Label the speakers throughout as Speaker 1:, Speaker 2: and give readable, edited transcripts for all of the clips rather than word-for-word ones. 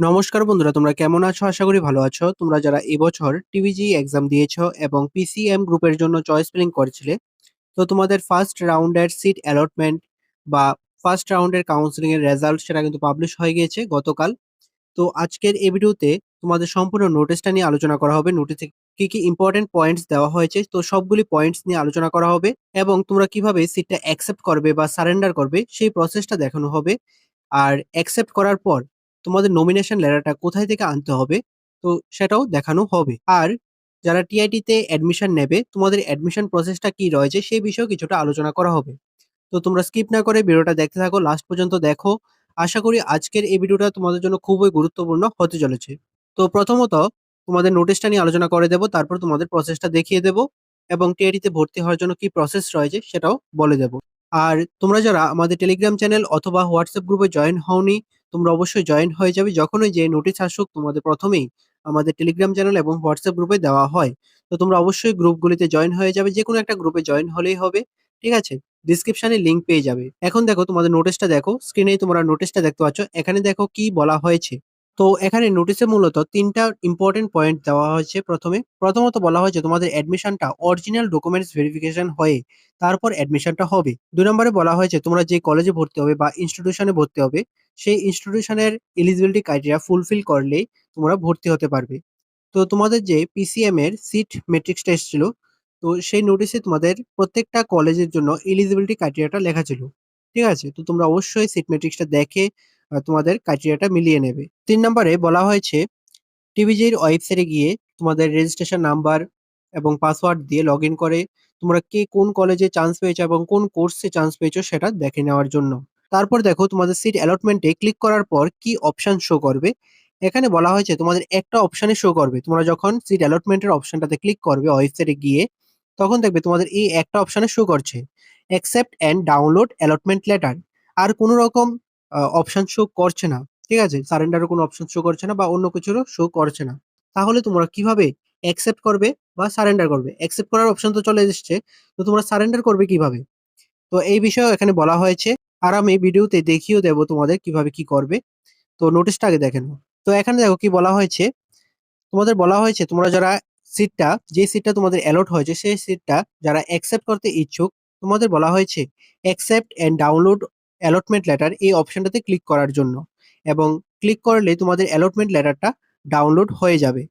Speaker 1: নমস্কার বন্ধুরা, তোমরা কেমন আছো? আশা করি ভালো আছো। তোমরা যারা এবছর টিবিজি এক্সাম দিয়েছো এবং পিসিএম গ্রুপের জন্য চয়েস ফিলিং করেছিলে, তো তোমাদের ফার্স্ট রাউন্ডের সিট অ্যালটমেন্ট বা ফার্স্ট রাউন্ডের কাউন্সিলিং এর রেজাল্ট সেটা কিন্তু পাবলিশ হয়ে গিয়েছে গতকাল। তো আজকের এই ভিডিওতে তোমাদের সম্পূর্ণ নোটিশটা নিয়ে আলোচনা করা হবে। নোটিসে কি কি ইম্পর্টেন্ট পয়েন্টস দেওয়া হয়েছে, তো সবগুলি পয়েন্টস নিয়ে আলোচনা করা হবে এবং তোমরা কিভাবে সিটটা অ্যাকসেপ্ট করবে বা সারেন্ডার করবে সেই প্রসেসটা দেখানো হবে। আর অ্যাকসেপ্ট করার পর তোমাদের নমিনেশন লেটারটা কোথায় থেকে আনতে হবে, তো সেটাও দেখানো হবে। আর যারা টিআইটি তে অ্যাডমিশন নেবে, তোমাদের অ্যাডমিশন প্রসেসটা কি রয়েছে সেই বিষয়েও কিছুটা আলোচনা করা হবে। তো তোমরা স্কিপ না করে ভিডিওটা দেখতে থাকো, লাস্ট পর্যন্ত দেখো। আশা করি আজকের এই ভিডিওটা তোমাদের জন্য খুবই গুরুত্বপূর্ণ হতে চলেছে। তো প্রথমত তোমাদের নোটিশটা নিয়ে আলোচনা করে দেব, তারপর তোমাদের প্রসেসটা দেখিয়ে দেব এবং টিআইটি তে ভর্তি হওয়ার জন্য কি প্রসেস রয়েছে সেটাও বলে দেব। আর তোমরা যারা আমাদের টেলিগ্রাম চ্যানেল অথবা হোয়াটসঅ্যাপ গ্রুপে জয়েন হওনি, তোমরা অবশ্যই জয়েন হয়ে যাবে। যখনই যে নোটিশ আসুক তোমাদের প্রথমেই আমাদের টেলিগ্রাম চ্যানেল এবং হোয়াটসঅ্যাপ গ্রুপে দেওয়া হয়। তো তোমরা অবশ্যই গ্রুপগুলিতে জয়েন হয়ে যাবে, যে কোনো একটা গ্রুপে জয়েন হলেই হবে। ঠিক আছে, ডিসক্রিপশনে লিংক পেয়ে যাবে। এখন দেখো তোমাদের নোটিশটা দেখো, স্ক্রিনেই তোমরা নোটিশটা দেখতে পাচ্ছ। এখানে দেখো কি বলা হয়েছে। তো এখানে নোটিশে মূলত তিনটা ইম্পর্টেন্ট পয়েন্ট দেওয়া হয়েছে। প্রথমত বলা হয়েছে তোমাদের অ্যাডমিশনটা অরিজিনাল ডকুমেন্টস ভেরিফিকেশন হয়ে তারপর অ্যাডমিশনটা হবে। ২ নম্বরে বলা হয়েছে তোমরা যে কলেজে ভর্তি হবে বা ইনস্টিটিউশনে ভর্তি হবে, সেই ইনস্টিটিউশনের এলিজিবিলিটি ক্রাইটেরিয়া ফুলফিল করলেই তোমরা ভর্তি হতে পারবে। তো তোমাদের যে পিসিএম এর সিট মেট্রিক্সটা এসেছিল, তো সেই নোটিশে তোমাদের প্রত্যেকটা কলেজের জন্য এলিজিবিলিটি ক্রাইটেরিয়াটা লেখা ছিল। ঠিক আছে? তো তোমরা অবশ্যই সিট মেট্রিক্সটা দেখে তোমাদের ক্রাইটেরিয়াটা মিলিয়ে নেবে। ৩ নম্বরে বলা হয়েছে টিবিজির ওয়েবসাইটে গিয়ে তোমাদের রেজিস্ট্রেশন নাম্বার এবং পাসওয়ার্ড দিয়ে লগইন করে তোমরা কে কোন কলেজে চান্স পেয়েছো এবং কোন কোর্সে চান্স পেয়েছো সেটা দেখে নেওয়ার জন্য। তারপর দেখো তোমাদের সিট অ্যালটমেন্টে ক্লিক করার পর কি অপশন শো করবে। এখানে বলা হয়েছে তোমাদের একটা অপশনে শো করবে। তোমরা যখন সিট অ্যালটমেন্টের অপশনটাতে ক্লিক করবে ওয়েবসাইটে গিয়ে, তখন দেখবে তোমাদের এই একটা অপশনে শো করছে accept and download allotment letter. আর কোনো রকম অপশন শো করছে না। ঠিক আছে? সারেন্ডারের কোনো অপশন শো করছে না বা অন্য কিছুরও শো করছে না। তাহলে তোমরা কিভাবে অ্যাকসেপ্ট করবে বা সারেন্ডার করবে? অ্যাকসেপ্ট করার অপশন তো চলে এসেছে। তো তোমরা সারেন্ডার করবে কিভাবে? তো এই বিষয়েও এখানে বলা হয়েছে। আর আমি ভিডিওতে দেখিয়েও দেব তোমাদের কিভাবে কি করবে। তো নোটিশটা আগে দেখে নাও। তো এখানে দেখো কি বলা হয়েছে। তোমাদের বলা হয়েছে তোমরা যারা সিটটা যে সিটটা তোমাদের অ্যালট হয়েছে সেই সিটটা যারা অ্যাকসেপ্ট করতে ইচ্ছুক, তোমাদের বলা হয়েছে accept and download allotment letter এই অপশনটাতে ক্লিক করার জন্য। এবং ক্লিক করলে তোমাদের অ্যালটমেন্ট লেটারটা ডাউনলোড হয়ে যাবে।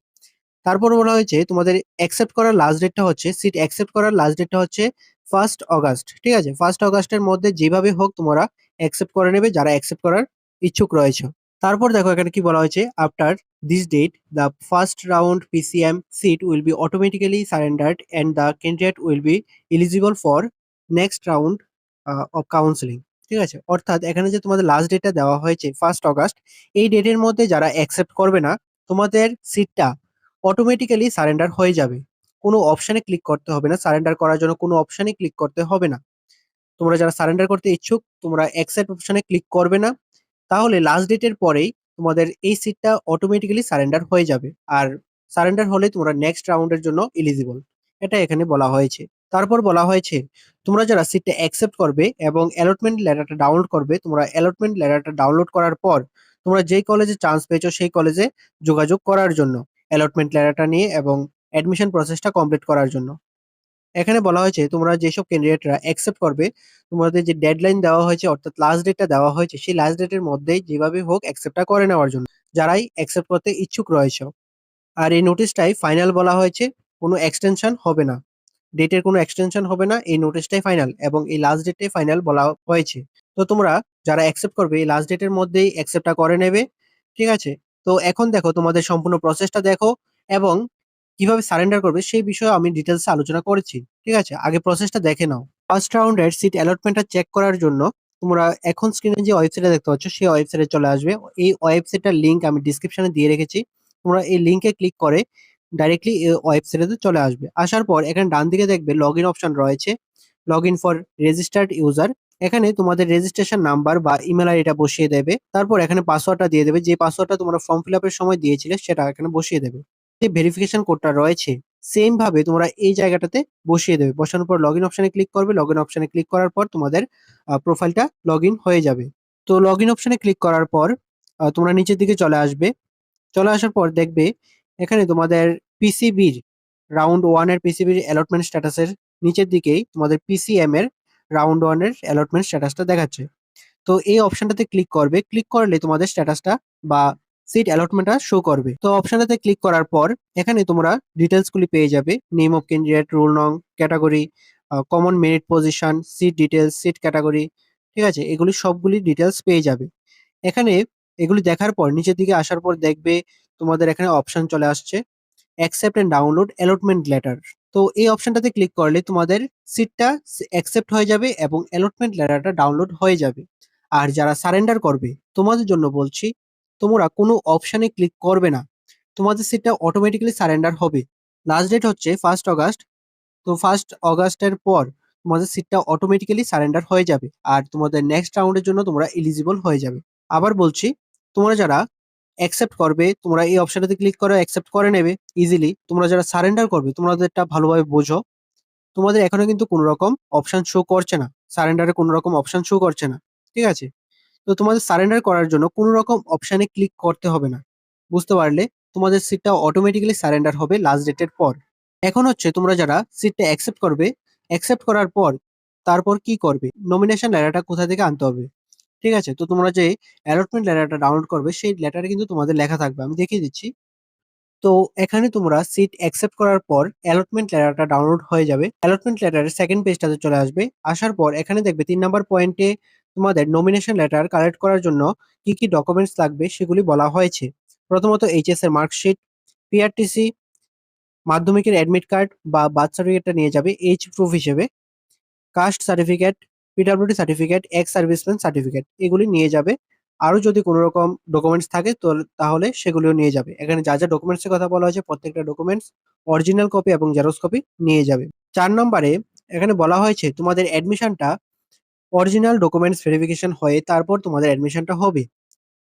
Speaker 1: তারপর বলা হয়েছে তোমাদের অ্যাকসেপ্ট করার লাস্ট ডেটটা হচ্ছে সিট অ্যাকসেপ্ট করার লাস্ট ডেটটা হচ্ছে 1st অগাস্ট। ঠিক আছে? 1st অগাস্টের মধ্যে যেভাবে হোক তোমরা অ্যাকসেপ্ট করে নেবে যারা অ্যাকসেপ্ট করার ইচ্ছুক রয়েছে। তারপর দেখো এখানে কি বলা হয়েছে, after this date the first round PCM seat will be automatically surrendered and the candidate will be eligible for next round of counselling. ঠিক আছে? অর্থাৎ এখানে যে তোমাদের লাস্ট ডেটটা দেওয়া হয়েছে 1st অগাস্ট, এই ডেটের মধ্যে যারা অ্যাকসেপ্ট করবে না, তোমাদের সিটটা অটোমেটিক্যালি সারেন্ডার হয়ে যাবে। কোনো অপশনে ক্লিক করতে হবে না। সারেন্ডার করার জন্য কোনো অপশনে ক্লিক করতে হবে না। তোমরা যারা সারেন্ডার করতে ইচ্ছুক, তোমরা অ্যাকসেপ্ট অপশনে ক্লিক করবে না। তাহলে লাস্ট ডেটের পরেই তোমাদের এই সিটটা অটোমেটিক্যালি সারেন্ডার হয়ে যাবে। আর সারেন্ডার হলে তোমরা নেক্সট রাউন্ডের জন্য এলিজিবল। এটা এখানে বলা হয়েছে। তারপর বলা হয়েছে তোমরা যারা সিটটা অ্যাকসেপ্ট করবে এবং অ্যালটমেন্ট লেটারটা ডাউনলোড করবে, তোমরা অ্যালটমেন্ট লেটারটা ডাউনলোড করার পর তোমরা যেই কলেজে চান্স পেয়েছো সেই কলেজে যোগাযোগ করার জন্য অ্যালটমেন্ট লেটারটা নিয়ে এবং অ্যাডমিশন প্রসেসটা কমপ্লিট করার জন্য। এখানে বলা হয়েছে তোমরা যেসব ক্যান্ডিডেটরা অ্যাকসেপ্ট করবে, তোমাদের যে ডেডলাইন দেওয়া হয়েছে অর্থাৎ লাস্ট ডেটটা দেওয়া হয়েছে সেই লাস্ট ডেটের মধ্যেই যেভাবে হোক অ্যাকসেপ্টটা করে নেওয়ার জন্য যারাই অ্যাকসেপ্ট করতে ইচ্ছুক রয়েছে। আর এই নোটিশটাই ফাইনাল বলা হয়েছে, কোনো এক্সটেনশন হবে না। ডেটের কোনো এক্সটেনশন হবে না। এই নোটিশটাই ফাইনাল এবং এই লাস্ট ডেটটাই ফাইনাল বলা হয়েছে। তো তোমরা যারা অ্যাকসেপ্ট করবে এই লাস্ট ডেটের মধ্যেই অ্যাকসেপ্টটা করে নেবে। ঠিক আছে? তো এখন দেখো তোমাদের সম্পূর্ণ প্রসেসটা দেখো এবং কিভাবে সারেন্ডার করবে সেই বিষয়ে আমি ডিটেইলসে আলোচনা করেছি। ঠিক আছে? আগে প্রসেসটা দেখে নাও। ফার্স্ট রাউন্ডের সিট অ্যালটমেন্টটা চেক করার জন্য তোমরা এখন স্ক্রিনে যে ওয়েবসাইটটা দেখতে পাচ্ছ সেই ওয়েবসাইটে চলে আসবে। এই ওয়েবসাইটটার লিংক আমি ডেসক্রিপশনে দিয়ে রেখেছি। তোমরা এই লিংকে ক্লিক করে ডাইরেক্টলি এই ওয়েবসাইটে চলে আসবে। আসার পর এখানে ডান দিকে দেখবে লগইন অপশন রয়েছে। Login for registered user. এখানে তোমাদের রেজিস্ট্রেশন নাম্বার বা ইমেল আইডিটা বসিয়ে দেবে। তারপর এখানে পাসওয়ার্ডটা দিয়ে দেবে। যে পাসওয়ার্ডটা তোমরা ফর্ম ফিল আপের সময় দিয়েছিলে সেটা এখানে বসিয়ে দেবে। যে ভেরিফিকেশন কোডটা রয়েছে সেম ভাবে তোমরা এই জায়গাটাতে বসিয়ে দেবে। বসানোর পর লগইন অপশনে ক্লিক করবে। লগইন অপশনে ক্লিক করার পর তোমাদের প্রোফাইলটা লগইন হয়ে যাবে। তো লগইন অপশনে ক্লিক করার পর তোমরা নিচের দিকে চলে আসবে। চলে আসার পর দেখবে এখানে তোমাদের পিসিবির রাউন্ড ওয়ান এর পিসিবির অ্যালটমেন্ট স্ট্যাটাসের নিচের দিকেই তোমাদের পিসিএম এর রাউন্ড ওয়ান এর অ্যালটমেন্ট স্ট্যাটাসটা দেখাচ্ছে। তো এই অপশনটাতে ক্লিক করবে, ক্লিক করলে তোমাদের স্ট্যাটাসটা বা সিট অ্যালটমেন্টটা শো করবে। তো অপশনটাতে ক্লিক করার পর এখানে তোমরা ডিটেলস গুলি পেয়ে যাবে, নেম অফ ক্যান্ডিডেট, রোল নং, category, common merit position, seat details, seat category, ঠিক আছে, এগুলি সবগুলি ডিটেলস পেয়ে যাবে। এখানে এগুলি দেখার পর নিচের দিকে আসার পর দেখবে তোমাদের এখানে অপশন চলে আসছে accept and download allotment letter. তো এই অপশনটাতে ক্লিক করলে তোমাদের সিটটা অ্যাকসেপ্ট হয়ে যাবে এবং অ্যালটমেন্ট লেটারটা ডাউনলোড হয়ে যাবে। আর যারা সারেন্ডার করবে তোমাদের জন্য বলছি, তোমরা কোনো অপশনে ক্লিক করবে না, তোমাদের সিটটা অটোমেটিক্যালি সারেন্ডার হবে। লাস্ট ডেট হচ্ছে 1 আগস্ট। তো 1 আগস্টের পর তোমাদের সিটটা অটোমেটিক্যালি সারেন্ডার হয়ে যাবে আর তোমাদের নেক্সট রাউন্ডের জন্য তোমরা এলিজিবল হয়ে যাবে। আবার বলছি, তোমরা যারা অ্যাকসেপ্ট করবে তোমরা এই অপশনটাতে ক্লিক করে অ্যাকসেপ্ট করে নেবে ইজিলি। তোমরা যারা সারেন্ডার করবে তোমাদেরটা ভালোভাবে বোঝো, তোমাদের এখনো কিন্তু কোনো রকম অপশন শো করছে না, সারেন্ডারে কোনো রকম অপশন শো করছে না, ঠিক আছে। তো তোমাদের সারেন্ডার করার জন্য কোনো রকম অপশনে ক্লিক করতে হবে না, বুঝতে পারলে? তোমাদের সিটটা অটোমেটিক্যালি সারেন্ডার হবে লাস্ট ডেটের পর। এখন হচ্ছে তোমরা যারা সিটটা অ্যাকসেপ্ট করবে, অ্যাকসেপ্ট করার পর তারপর কি করবে, নমিনেশন লেটারটা কোথা থেকে আনতে হবে, ঠিক আছে। তো তোমরা যে অ্যালটমেন্ট লেটারটা ডাউনলোড করবে সেই লেটারে কিন্তু তোমাদের লেখা থাকবে, আমি দেখিয়ে দিচ্ছি। তো এখানে তোমরা সিট অ্যাকসেপ্ট করার পর অ্যালটমেন্ট লেটারটা ডাউনলোড হয়ে যাবে, অ্যালটমেন্ট লেটারের সেকেন্ড পেজটাতে চলে আসবে। আসার পর এখানে দেখবে 3 নম্বর পয়েন্টে তোমাদের নমিনেশন লেটার কালেক্ট করার জন্য কি কি ডকুমেন্টস লাগবে সেগুলি বলা হয়েছে। প্রথমত এইচএস এর মার্কশিট, পিআরটিসি, মাধ্যমিকের অ্যাডমিট কার্ড বা বার্থ সার্টিফিকেটটা নিয়ে যাবে এইচ প্রুফ হিসেবে, caste certificate, PWD certificate, ex serviceman certificate, এগুলি নিয়ে যাবে। আরো যদি কোনো রকম ডকুমেন্টস থাকে তো তাহলে সেগুলিও নিয়ে যাবে। এখানে যা যা ডকুমেন্টস এর কথা বলা হয়েছে প্রত্যেকটা ডকুমেন্টস অরিজিনাল কপি এবং জেরক্স কপি নিয়ে যাবে। 4 নম্বরে এখানে বলা হয়েছে তোমাদের অ্যাডমিশনটা অরিজিনাল ডকুমেন্টস ভেরিফিকেশন হয়ে তারপর তোমাদের অ্যাডমিশনটা হবে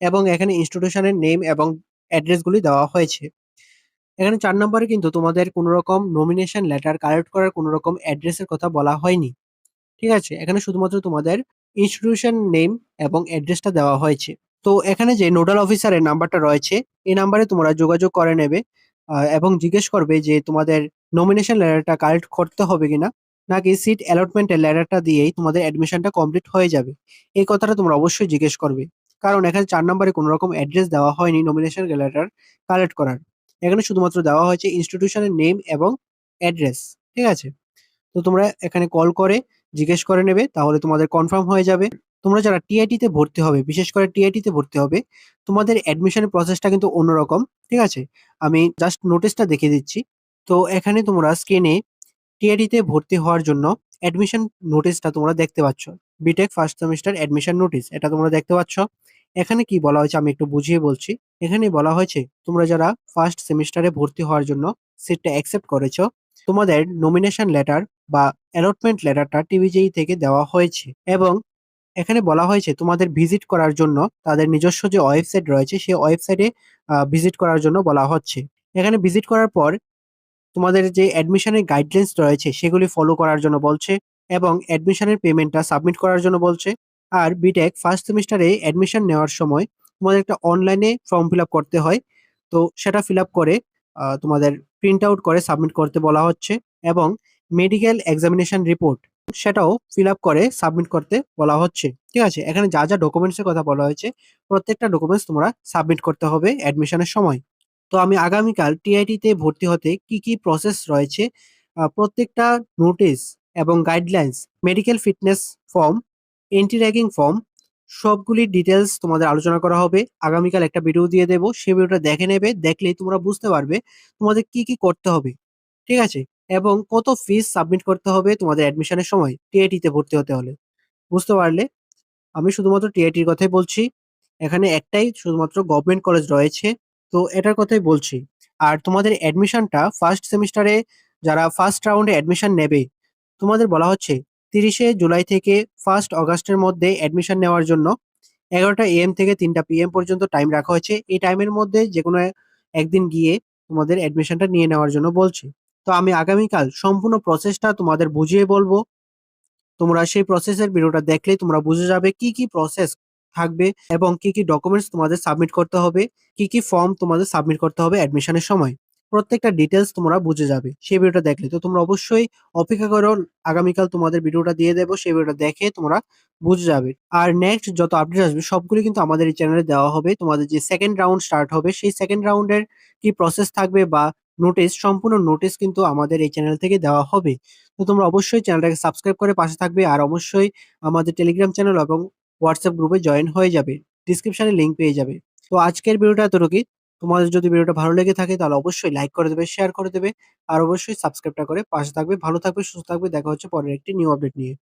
Speaker 1: এবং এখানে ইনস্টিটিউশনের নেম এবং অ্যাড্রেস গুলি দেওয়া হয়েছে। এখানে 4 নম্বরে কিন্তু তোমাদের কোনো রকম নমিনেশন লেটার কালেক্ট করার কোনো রকম অ্যাড্রেসের কথা বলা হয়নি, ঠিক আছে। এখানে শুধুমাত্র তোমাদের ইনস্টিটিউশন নেম এবং অ্যাড্রেসটা দেওয়া হয়েছে। তো এখানে যে নোডাল অফিসারের নাম্বারটা রয়েছে এই নাম্বারে তোমরা যোগাযোগ করে নেবে এবং জিজ্ঞেস করবে যে তোমাদের নমিনেশন লেটারটা কালেক্ট করতে হবে কিনা, নাকি সিট অ্যালটমেন্টের লেটারটা দিয়েই তোমাদের অ্যাডমিশনটা কমপ্লিট হয়ে যাবে। এই কথাটা তোমরা অবশ্যই জিজ্ঞেস করবে, কারণ এখানে 4 নম্বরে কোনো রকম অ্যাড্রেস দেওয়া হয়নি নমিনেশন লেটার কালেক্ট করার। এখানে শুধুমাত্র দেওয়া হয়েছে ইনস্টিটিউশনের নেম এবং অ্যাড্রেস, ঠিক আছে। তো তোমরা এখানে কল করে জিজ্ঞেস করে নেবে, তাহলে তোমাদের কনফার্ম হয়ে যাবে। তোমরা যারা টিআইটি তে ভর্তি হবে, বিশেষ করে টিআইটি তে ভর্তি হবে, তোমাদের অ্যাডমিশনের প্রসেসটা কিন্তু অন্যরকম, ঠিক আছে। আমি জাস্ট নোটিশটা দেখিয়ে দিচ্ছি। তো এখানে তোমরা স্ক্রিনে টিআইটি তে ভর্তি হওয়ার জন্য অ্যাডমিশন নোটিশটা তোমরা দেখতে পাচ্ছ, BTech first semester admission notice, এটা তোমরা দেখতে পাচ্ছ। এখানে কি বলা হয়েছে আমি একটু বুঝিয়ে বলছি। এখানে বলা হয়েছে তোমরা যারা ফার্স্ট সেমিস্টারে ভর্তি হওয়ার জন্য সিটটা অ্যাকসেপ্ট করেছো, তোমাদের নমিনেশন লেটার বা অ্যালটমেন্ট লেটারটা টিভিজেই থেকে দেওয়া হয়েছে এবং এখানে বলা হয়েছে তোমাদের ভিজিট করার জন্য তাদের নিজস্ব যে ওয়েবসাইট রয়েছে সেই ওয়েবসাইটে ভিজিট করার জন্য বলা হচ্ছে। এখানে ভিজিট করার পর তোমাদের যে অ্যাডমিশনের গাইডলাইনস রয়েছে সেগুলি ফলো করার জন্য বলছে এবং অ্যাডমিশনের পেমেন্টটা সাবমিট করার জন্য বলছে। আর বিটেক ফার্স্ট সেমিস্টারে অ্যাডমিশন নেওয়ার সময় তোমাদের একটা অনলাইনে ফর্ম ফিল আপ করতে হয়। তো সেটা ফিল আপ করে তোমাদের প্রিন্ট আউট করে সাবমিট করতে বলা হচ্ছে এবং মেডিকেল এক্সামিনেশন রিপোর্ট সেটাও ফিল আপ করে সাবমিট করতে বলা হচ্ছে, ঠিক আছে। এখানে যা যা ডকুমেন্টসের কথা বলা হয়েছে প্রত্যেকটা ডকুমেন্টস তোমরা সাবমিট করতে হবে অ্যাডমিশনের সময়। তো আমি আগামীকাল টিআইটি তে ভর্তি হতে কি কি প্রসেস রয়েছে, প্রত্যেকটা নোটিশ এবং guidelines, medical fitness form, anti ragging form, সবগুলির ডিটেলস তোমাদের আলোচনা করা হবে। আগামীকাল একটা ভিডিও দিয়ে দেবো, সেই ভিডিওটা দেখে নেবে, দেখলেই তোমরা বুঝতে পারবে তোমাদের কি কি করতে হবে, ঠিক আছে, এবং কত ফিস সাবমিট করতে হবে তোমাদের অ্যাডমিশনের সময় টিআইটি তে ভর্তি হতে হলে, বুঝতে পারলে? আমি শুধুমাত্র টিআইটির কথাই বলছি। এখানে একটাই শুধুমাত্র গভর্নমেন্ট কলেজ রয়েছে, তো এটার কথাই বলছি। আর তোমাদের অ্যাডমিশনটা ফার্স্ট সেমিস্টারে যারা ফার্স্ট রাউন্ডে অ্যাডমিশন নেবে, তোমাদের বলা হচ্ছে 30শে জুলাই থেকে 1 আগস্টের মধ্যে অ্যাডমিশন নেওয়ার জন্য 11টা AM থেকে 3টা PM পর্যন্ত টাইম রাখা হয়েছে। এই টাইমের মধ্যে যেকোনো একদিন গিয়ে তোমাদের অ্যাডমিশনটা নিয়ে নেওয়ার জন্য বলছি। তো আমি আগামীকাল সম্পূর্ণ প্রসেসটা তোমাদের বুঝিয়ে বলবো। তোমরা সেই প্রসেসের ভিডিওটা দেখলেই তোমরা বুঝে যাবে কি কি প্রসেস থাকবে এবং কি ডকুমেন্টস তোমাদের সাবমিট করতে হবে, কি ফর্ম তোমাদের সাবমিট করতে হবে অ্যাডমিশনের সময়। প্রত্যেকটা ডিটেইলস তোমরা বুঝে যাবে সেই ভিডিওটা দেখলে। তো তোমরা অবশ্যই অপেক্ষা করো। আগামীকাল তোমাদের ভিডিওটা দিয়ে দেব। সেই ভিডিওটা দেখে তোমরা বুঝে যাবে। আর নেক্সট যত আপডেট আসবে সবগুলো কিন্তু আমাদের এই চ্যানেলে দেওয়া হবে। তোমাদের যে সেকেন্ড রাউন্ড স্টার্ট হবে সেই সেকেন্ড রাউন্ডের কি প্রসেস থাকবে বা নোটিস, সম্পূর্ণ নোটিস কিন্তু আমাদের এই চ্যানেল থেকে দেওয়া হবে। তো তোমরা অবশ্যই চ্যানেলটাকে সাবস্ক্রাইব করে পাশে থাকবে। আর অবশ্যই আমাদের টেলিগ্রাম চ্যানেল এবং হোয়াটসঅ্যাপ গ্রুপে জয়েন হয়ে যাবে। ডিসক্রিপশনে লিংক পেয়ে যাবে। তো আজকের ভিডিওটা এতটুকুই। তোমাদের যদি ভিডিওটা ভালো লেগে থাকে তাহলে অবশ্যই লাইক করে দেবে, শেয়ার করে দেবে। আর অবশ্যই সাবস্ক্রাইবটা করে পাশে থাকবে। ভালো থাকবে, সুস্থ থাকবে। দেখা হচ্ছে পরের একটি নিউ আপডেট নিয়ে।